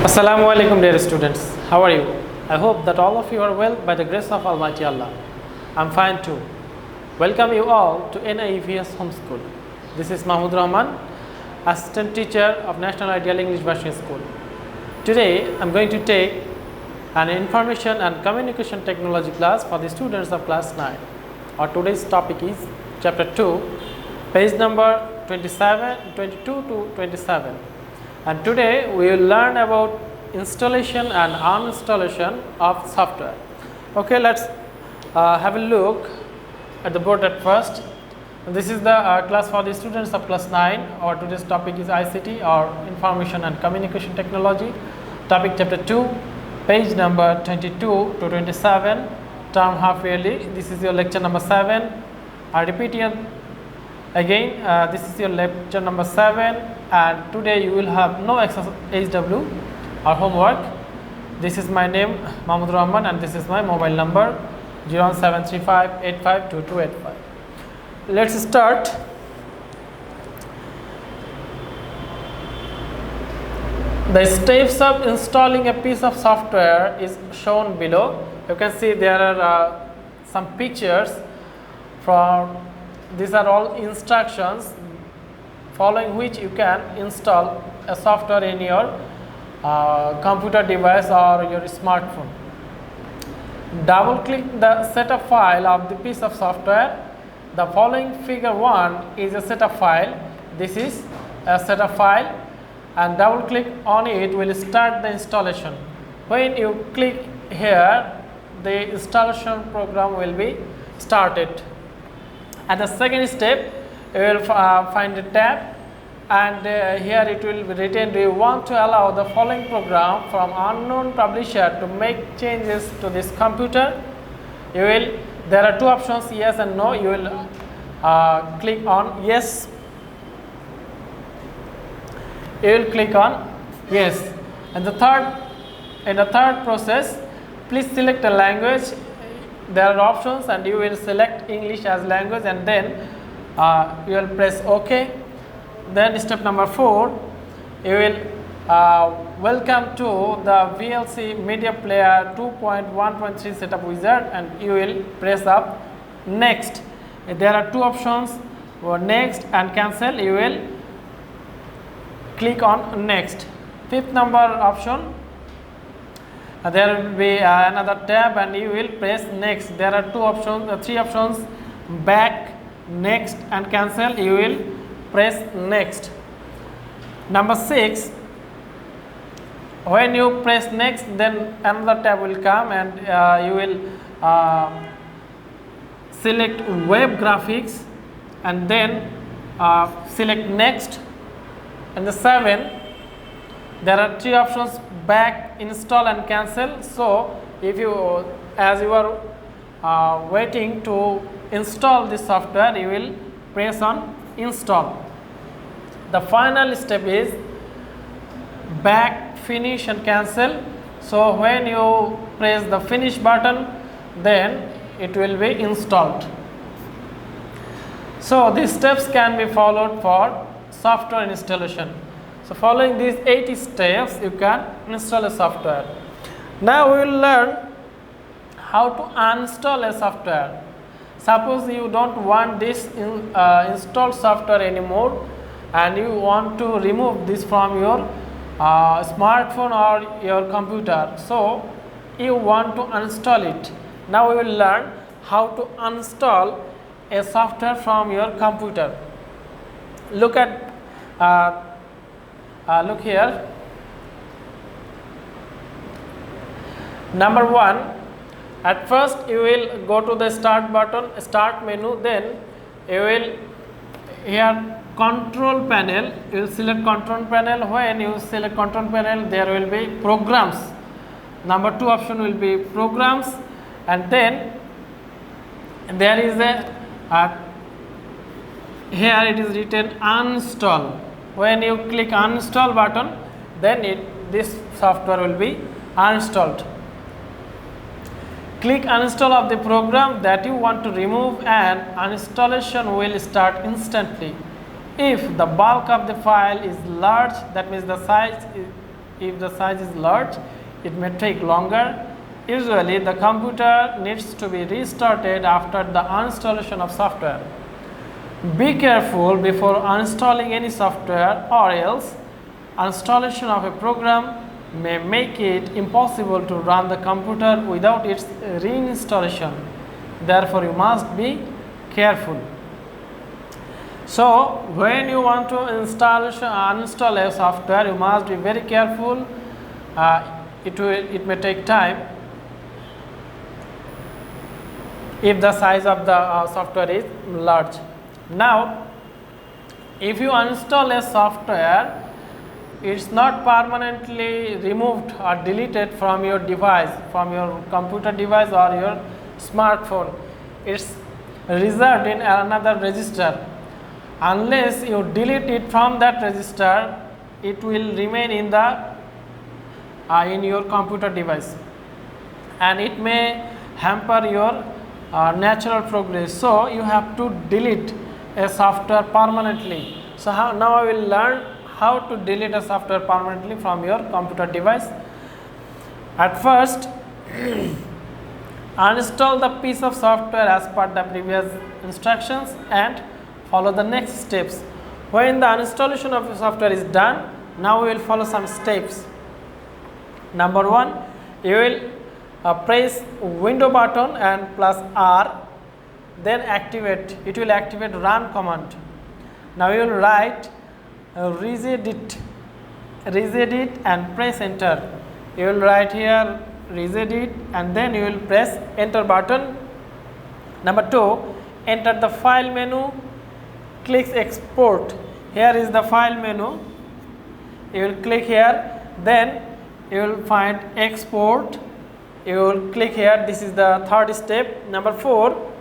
Assalamu alaikum dear students, how are you? I hope that all of you are well by the grace of Almighty Allah. I'm fine too. Welcome you all to NIEVS Homeschool. This is Mahmudur Rahman, Assistant Teacher of National Ideal English Version School. Today I'm going to take an Information and Communication Technology class for the students of class 9. Our today's topic is Chapter 2, page number 22 to 27. And today we will learn about installation and uninstallation of software. Okay, let's have a look at the board at first. This is the class for the students of class 9. Our today's topic is ICT or Information and Communication Technology. Topic Chapter 2, page number 22 to 27, term half yearly. This is your lecture number 7. I repeat here again, this is your lecture number 7. And today you will have no HW or homework. This is my name Mahmudur Rahman and this is my mobile number 01735852285. Let's start. The steps of installing a piece of software is shown below. You can see there are some pictures from, these are all instructions following which you can install a software in your computer device or your smartphone. Double click the setup file of the piece of software. The following figure 1 is a setup file. This is a setup file, and double click on it will start the installation. When you click here, the installation program will be started. At the second step, you will find a tab, and here it will be written, do you want to allow the following program from unknown publisher to make changes to this computer? You will, there are two options, yes and no. You will click on yes. You will click on yes. And in the third process, please select a language. There are options and you will select English as language, and then you will press OK. Then step number 4, you will welcome to the VLC Media Player 2.1.3 setup wizard, and you will press up next. There are two options, next and cancel. You will click on next. Fifth number option, there will be another tab and you will press next. There are two options, three options, back, next and cancel. You will press next. Number 6, when you press next, then another tab will come and you will select web graphics and then select next. And the 7, there are three options, back, install and cancel. So if you, as you are waiting to install this software, you will press on install. The final step is back, finish and cancel. So when you press the finish button, then it will be installed. So these steps can be followed for software installation. So following these 80 steps, you can install a software. Now we will learn how to uninstall a software. Suppose you don't want this installed software anymore and you want to remove this from your smartphone or your computer. So you want to uninstall it. Now we will learn how to uninstall a software from your computer. Look at look here. Number 1, at first you will go to the start button, start menu, then you will here control panel, you will select control panel. When you select control panel, there will be programs. Number 2 option will be programs, and then there is a here it is written uninstall. When you click uninstall button, then this software will be uninstalled. Click uninstall of the program that you want to remove and uninstallation will start instantly. If the bulk of the file is large, that means the size If the size is large, it may take longer. Usually, the computer needs to be restarted after the installation of software. Be careful before uninstalling any software, or else installation of a program may make it impossible to run the computer without its reinstallation. Therefore, you must be careful. So, when you want to uninstall a software, you must be very careful. It may take time if the size of the software is large. Now, if you uninstall a software, it's not permanently removed or deleted from your device, from your computer device or your smartphone. It's reserved in another register. Unless you delete it from that register, it will remain in your computer device, and it may hamper your natural progress. So you have to delete a software permanently. So now I will learn how to delete a software permanently from your computer device. At first, uninstall the piece of software as per the previous instructions and follow the next steps. When the installation of the software is done, now we will follow some steps. Number 1, you will press window button and plus R, then activate. It will activate run command. Now you will write reset it and press enter. You will write here reset it and then you will press enter button. Number 2, enter the file menu, click export. Here is the file menu. You will click here, then you will find export. You will click here. This is the third step. Number 4,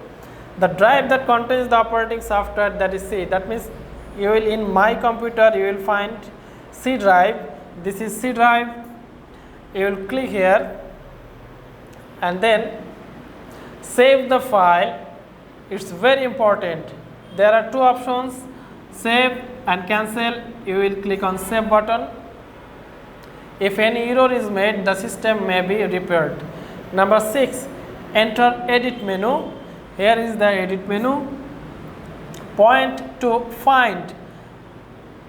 the drive that contains the operating software, that is C. That means you will, in my computer, you will find C drive. This is C drive. You will click here and then save the file. It's very important. There are two options, save and cancel. You will click on save button. If any error is made, the system may be repaired. Number 6, enter edit menu. Here is the edit menu. Point to find.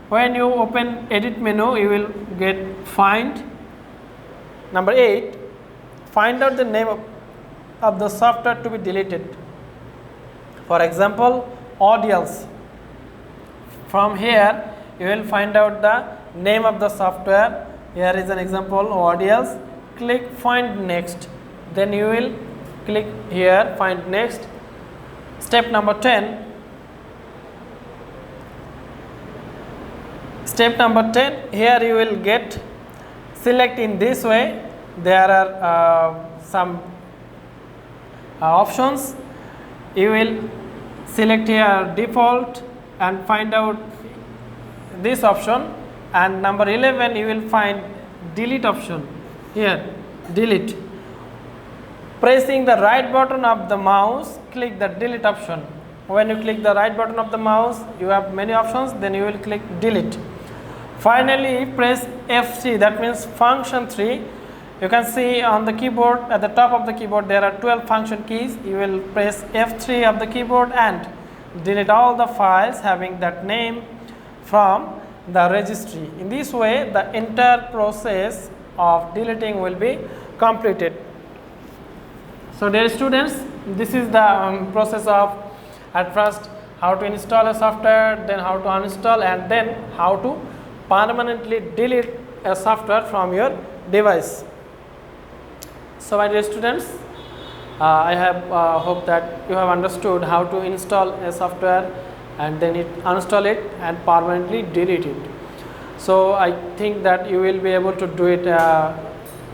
When you open edit menu, you will get find. Number 8, find out the name of the software to be deleted. For example, audios. From here, you will find out the name of the software. Here is an example, audios. Click find next. Then you will click here, find next. Step number 10. Step number 10, here you will get select in this way. There are some options. You will select here default and find out this option, and number 11 you will find delete option. Here delete. Pressing the right button of the mouse, click the delete option. When you click the right button of the mouse, you have many options, then you will click delete. Finally, press F3, that means function 3. You can see on the keyboard, at the top of the keyboard, there are 12 function keys. You will press F3 of the keyboard and delete all the files having that name from the registry. In this way, the entire process of deleting will be completed. So dear students, this is the process of, at first, how to install a software, then how to uninstall, and then how to permanently delete a software from your device. So my dear students, I have hope that you have understood how to install a software and then uninstall it and permanently delete it. So I think that you will be able to do it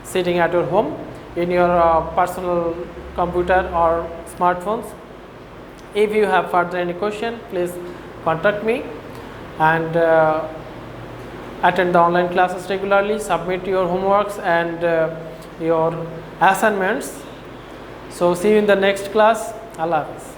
sitting at your home in your personal computer or smartphones. If you have further any question, please contact me and attend the online classes regularly, submit your homeworks and your assignments. So see you in the next class. Allah Hafiz.